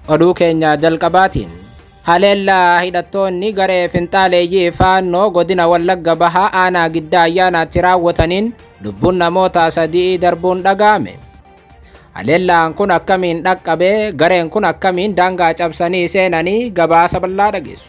Oduu keenya jalqabaatiin haleellaa hidhattoonni garee finxaaleeyyii faannoo godina Wallagga Bahaa aanaa Giddaa Ayyaanaatti raawwataniin lubbuun namoota 3 darbuun dhaga'ame. Haleellaan kun akkamiin dhaqqabe? Gareen kun akkamiin daangaa cabsanii seenanii? Gabaasa bal'aa dhageessu.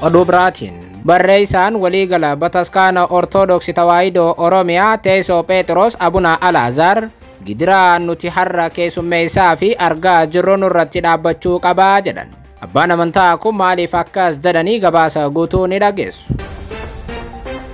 Oduu biraatiin barreessaan waliigala Bataskaana Ortodoksii Tawaahidoo Oromiyaa Teessoo Phexros Abuna Alaazaar gidiraan nuti har'a keessummeessaa fi argaa jirru nurratti dhaabbachuu qabaa jedhan. Abbaan amantaa kun maaliif akkas jedhanii gabaasa guutuu ni dhageessu.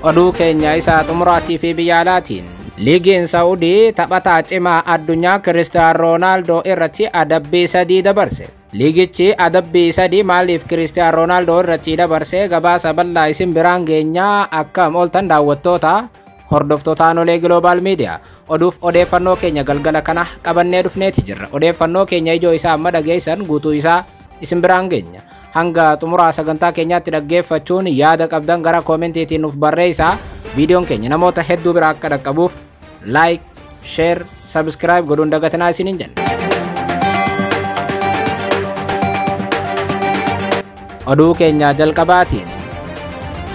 Oduu keenya isaa xumuraatii fi biyya alaatiin liigiin Saa'udii taphataa cimaa addunyaa Kiristiyaano Roonaaldoo irratti adabbii 3 dabarse. Liigichi adabbii 3 maaliif Kiristiyaano Roonaaldoo irratti dabarse? Gabaasa bal'aa isin biraan geenyaa. Akkam ooltan daawwattoota hordoftoota Anolee Global Media. Oduuf odeeffannoo keenya galgala kana qabannee dhufneeti jirra. Odeeffannoo keenya ijoo isaa amma dhageessan guutuu isaa isin biraan geenya. Hanga xumuraa sagantaa keenyaatti dhaggeeffachuun yaada qabdan gara koomentiitiin nuuf barreessaa. Viidiyoon keenya namoota hedduu biraa akka dhaqqabuuf like, share, subscribe godhuun dagatinaa isiniin jenna. Oduu keenya jalqabaatiin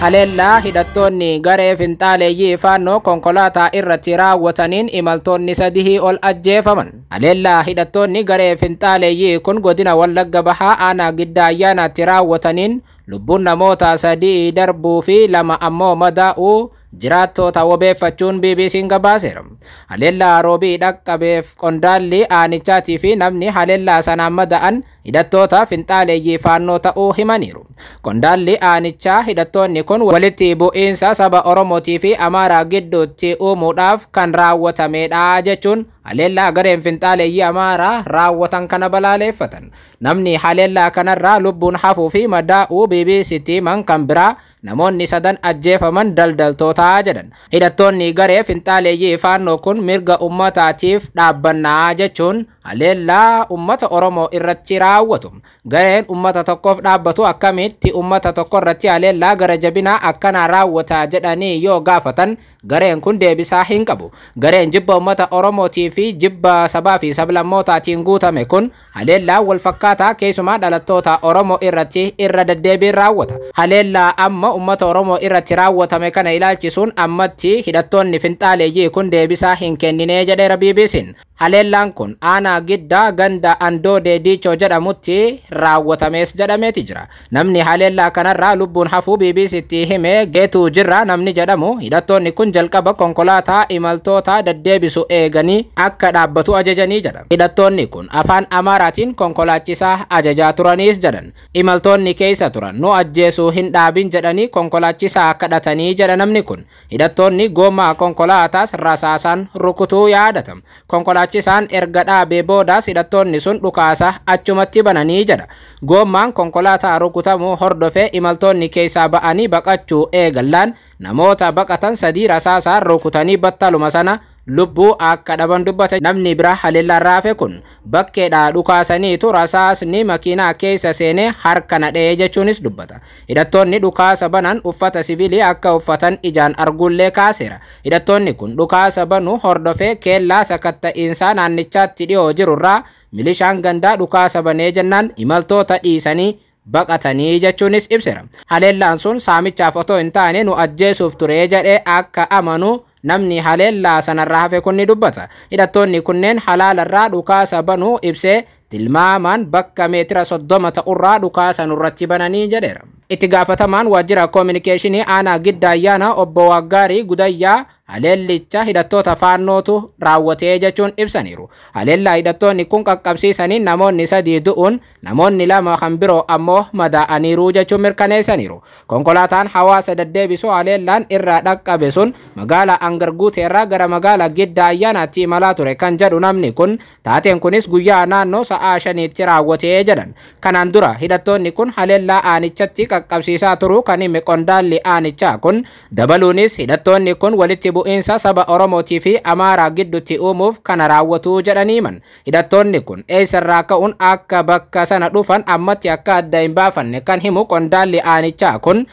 haleellaa hidhattoonni garee finxaaleeyyii faannoo konkolaataa irratti raawwataniin imaltoonni 3 ol ajjeefaman. Haleellaa hidhattoonni garee finxaaleeyyii kun godina Wallagga Bahaa aanaa Giddaa Ayyaanaatti raawwataniin lubbuun namoota 3 darbuu fi 2 ammoo madaa'uu jiraattoota wabeeffachuun BBC'n gabaaseera. Haleellaa roobii dhaqqabeef qondaalli aanichaatii fi namni haleellaa sanaan mada'an hidhattoota finxaaleeyyii faannoo ta'uu himaniiru. Qondaalli aanichaa hidhattoonni kun walitti bu'iinsa saba Oromootii fi Amaaraa gidduutti uumuudhaaf kan raawwatamedha jechuun haleellaa gareen finxaaleeyyii Amaaraa raawwatan kana balaaleeffatan. Namni haleellaa kanarraa lubbuun hafuu fi madaa'uu BBC'tti himan kan biraa namoonni 3 ajjeefaman daldaltootaa jedhan. Hidhattoonni garee finxaaleeyyii faannoo kun mirga ummataatiif dhaabbannaa jechuun haleellaa ummata Oromoo irratti raawwatu. Gareen ummata tokkoof dhaabbatu akkamitti ummata tokko irratti haleellaa gara jabinaa akkanaa raawwata jedhanii yoo gaafatan gareen kun deebisaa hin qabu. Gareen jibba ummata Oromootii fi jibba sabaa fi sablammootaatiin guutame kun haleellaa wal fakkaataa keessumaa dhalattoota Oromoo irratti irra deddeebiin raawwata. Haleellaa amma ummata Oromoo irratti raawwatame kana ilaalchisuun ammatti hidhattoonni finxaaleeyyii kun deebisaa hin kennine jedheera BBC'n. Haleellaan kun aanaa Giddaa ganda Andoodee Diichoo jedhamutti raawwatames jedhameeti jira. Namni haleellaa kanarraa lubbuun hafuu BBC'tti hime Geetuu Jirraa namni jedhamu hidhattoonni kun jalqaba konkolaataa imaltoota deddeebisu eeganii akka dhaabbatu ajajanii jedha. Hidhattoonni kun afaan Amaaraatiin konkolaachisaa ajajaa turaniis jedhan. Imaltoonni keessa turan nu ajjeesuu hin dhaabin jedhanii konkolaachisaa kadhatanii jedha namni kun. Hidhattoonni gommaa konkolaataas rasaasaan rukutuu yaadata. Konkolaachisaan erga dhaabee boodaas hidhattoonni sun dhukaasa achumatti bananii jedha. Gommaan konkolaataa rukutamuu hordofee imaltoonni keessaa ba'anii baqachuu eegallaan namoota baqatan 3 rasaasaan rukutanii battaluma sana lubbuu akka dhaban dubbata. Namni biraa haleellaan raafe kun bakkeedhaa dhukaasaniitu rasaasni makiinaa keessa seenee harka nadhee jechuunis dubbata. Hidhattoonni dhukaasa banan uffata siviilii akka uffatan ijaan arguullee kaaseera. Hidhattoonni kun dhukaasa banuu hordofee keellaa sakatta'iinsaa naannichaatti dhiyoo jirurraa milishaan gandaa dhukaasa banee jennaan imaltoota dhiisanii baqatanii jechuunis ibseera. Haleellaan sun saamichaaf otoo hin taane nu ajjeesuuf ture jedhee akka amanu namni haleellaa sanarraa hafe kun ni dubbata. Hidhattoonni kunneen halaalarraa dhukaasa banuu ibsee tilmaamaan bakka meetira 30 ta'urraa dhukaasa nurratti bananii jedheera. Itti gaafatamaan waajjira koominikeeshinii aanaa Giddaa Ayyaanaa obbo Waggaarii Gudayyaa haleellicha hidhattoota faannootu raawwatee jechuun ibsaniiru. Haleellaa hidhattoonni kun qaqqabsiisanii namoonni 3 du'uun namoonni 2 kan biroo ammoo madaa'aniiru jechuun mirkaneessaniiru. Konkolaataan hawaasa deddeebisu haleellaan irraa dhaqqabe sun magaalaa Angarguuteerraa gara magaalaa Giddaa Ayyaanaatti imalaa ture kan jedhu namni kun taateen kunis guyyaa naannoo sa'aa 5tti raawwatee jedhan. Kanaan dura hidhattoonni kun haleellaa aanichatti qaqqabsiisaa turuu kan hime qondaalli aanichaa kun dabaluunis hidhattoonni kun walitti bu'iinsa saba Oromootii fi Amaaraa gidduutti uumuuf kana raawwatu jedhanii himan. Hidhattoonni kun eessarraa ka'uun akka bakka sana dhufan ammatti akka adda hin baafanne kan himu qondaalli aanichaa kun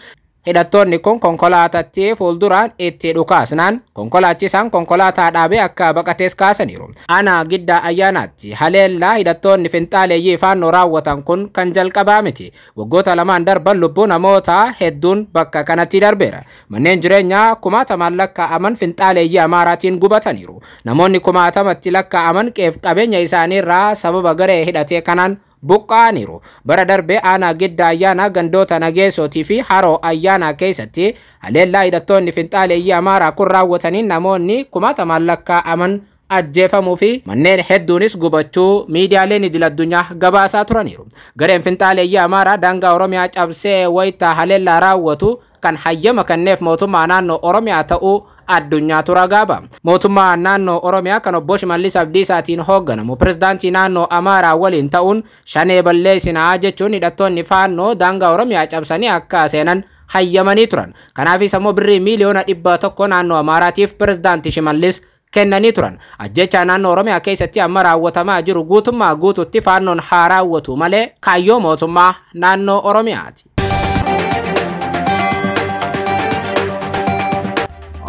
hidhattoonni kun konkolaatatti fuulduraan itti dhukaasnaan konkolaachisaan konkolaataa dhaabee akka baqatees kaasaniiru. Aanaa Giddaa Ayyaanaatti haleellaa hidhattoonni finxaaleeyyii faannoo raawwatan kun kan jalqabaa miti. Waggoota lamaan darban lubbuu namoota hedduun bakka kanatti darbeera. Manneen jireenyaa kumaatamaan lakkaa'aman finxaaleeyyii Amaaraatiin gubataniiru. Namoonni kumaatamatti lakkaa'aman qabeenya isaaniirraa sababa garee hidhatee kanaan buqqaaniiru. Bara darbee aanaa Giddaa Ayyaanaa gandoota Nageessootii fi Haroo Ayyaanaa keessatti haleellaa hidhattoonni finxaaleeyyii Amaaraa kun raawwataniin namoonni kumaatamaan lakkaa'aman ajjeefamuu fi manneen hedduunis gubachuu miidiyaaleen idil-addunyaa gabaasaa turaniiru. Gareen finxaaleeyyii Amaaraa daangaa Oromiyaa cabsee wayita haleellaa raawwatu kan hayyama kenneef mootummaa naannoo Oromiyaa ta'uu addunyaatu ragaa ba'a. Mootummaan naannoo Oromiyaa kan obbo Shimallis Abdiisaatiin hoogganamu pirezidaantii naannoo Amaaraa waliin ta'uun shanee balleessinaa jechuun hidhattoonni faannoo daangaa Oromiyaa cabsanii akka seenan hayyamanii turan. Kanaafis ammoo birrii miliyoona 100 naannoo Amaaraatiif pirezidaantii Shimallis kennanii turan. Ajjechaa naannoo Oromiyaa keessatti amma raawwatamaa jiru guutummaa guututti faannoon haa raawwatu malee kaayyoo mootummaa naannoo Oromiyaati.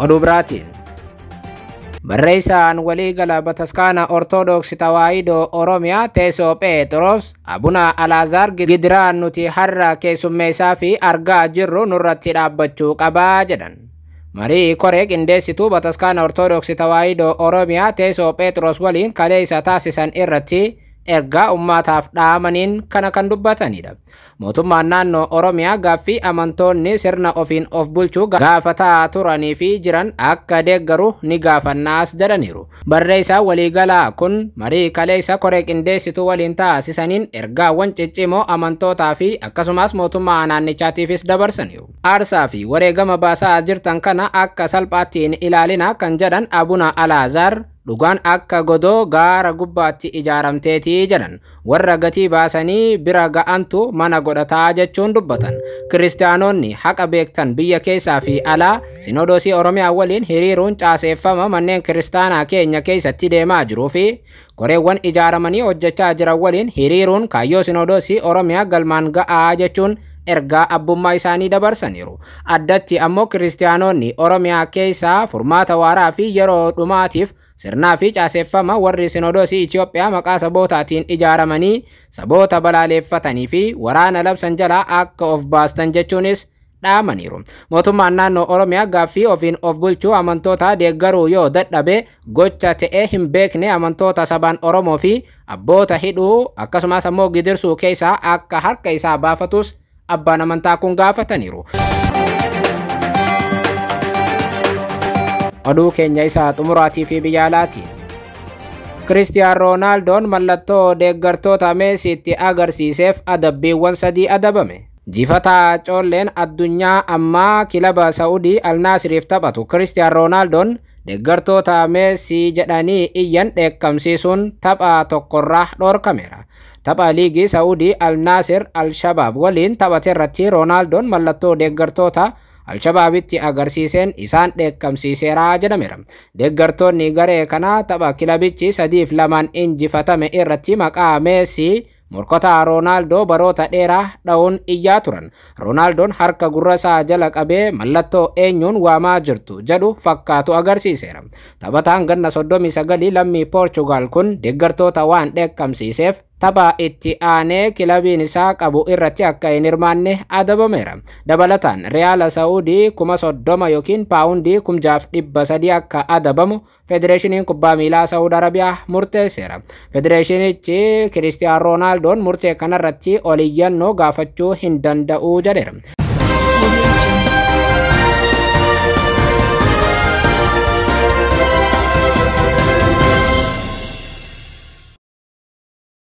Oduu biraatiin barreessaan waliigala Bataskaana Ortoodooksii Tawaahidoo Oromiyaa Teessoo Phexros Abuna Alaazaar Gidiraan nuti har'a keessummeessaa fi argaa jirru nurratti dhaabbachuu qabaa jedhan. Marii koree qindeessituu Bataskaana Ortoodooksii Tawaahidoo Oromiyaa Teessoo Phexros waliin kaleessa taasisan irratti ergaa ummataaf dhaamaniin kana kan dubbatanidha. Mootummaan naannoo Oromiyaa gaaffii amantoonni sirna ofiin of bulchuu gaafataa turanii fi jiran akka deeggaru ni gaafannaas jedhaniiru. Barreessaa waliigalaa kun marii kaleessa koree qindeessituu waliin taasisaniin ergaawwan ciccimoo amantootaa fi akkasumas mootummaa naannichaatiifis dabarsaniiru. Aarsaa fi wareegama baasaa jirtan kana akka salphaatti hin ilaalina kan jedhan Abuna Alaazaar dhugaan akka godoo gaara gubbaatti ijaaramteetii jedhan. Warra gatii baasanii bira ga'antu mana godhataa jechuun dubbatan. Kiristaanonni haqa beektan biyya keessaa fi alaa Sinodoosii Oromiyaa waliin hiriiruun caaseeffama manneen kiristaanaa keenya keessatti deemaa jiruu fi koreewwan ijaaramanii hojjechaa jiran waliin hiriiruun kaayyoo Sinodoosii Oromiyaa galmaan ga'aa jechuun ergaa abbummaa isaanii dabarsaniiru. Addatti ammoo kiristaanonni Oromiyaa keessaa furmaata waaraa fi yeroo dhumaatiif sirnaa fi caaseeffama warri Sinodoosii Itoophiyaa maqaa sabootaatiin ijaaramanii saboota balaaleeffatanii fi waraana labsan jalaa akka of baastan jechuunis dhaamaniiru. Mootummaan naannoo Oromiyaa gaaffii ofiin of bulchuu amantoota deeggaruu yoo dadhabe gocha ta'ee hin beekne amantoota sabaan Oromoo fi abboota hidhuu akkasumas ammoo gidirsuu keessaa akka harka isaa baafatus abbaan amantaa kun gaafataniiru. Oduu keenya isaa xumuraatii fi biyya alaatiin Cristiano Ronaldoon mallattoo deeggartoota Meesiitti agarsiiseef adabbiiwwan 3 adabame. Jifataa coolleen addunyaa ammaa kilaba Saa'udii Al Naasiriif taphatu Cristiano Ronaldoon deeggartoota Meesii jedhanii iyyan dheekkamsiisuun tapha tokkorraa dhorkameera. Tapha liigii Saa'udii Al Naasir Al Shabaab waliin taphate irratti Ronaldoon mallattoo deeggartoota Al-Shabaabitti agarsiiseen isaan dheekkamsiiseera jedhameera. Deeggartoonni garee kanaa tapha kilabichi 3-2 injifatame irratti maqaa Meesii morkota Ronaldo baroota dheeraa dha'uun iyyaa turan. Ronaldoon harka gurra isaa jala qabee mallattoo eenyuun waamaa jirtu jedhu fakkaatu agarsiiseera. Taphataan ganna 39 lammii Portugal kun deeggartoota waan dheekkamsiiseef tapha itti aanee kilabiin isaa qabu irratti akka hin hirmaanne adabameera. Dabalataan Real Saa'udii 30,000 yookiin paawundii 6,300 akka adabamu Federeeshiniin Kubbaa Miilaa Saa'ud Arabiyaa murteesseera. Federeeshinichi Cristiano Ronaldoon murtee kanarratti oliyyannoo gaafachuu hin danda'u jedheera.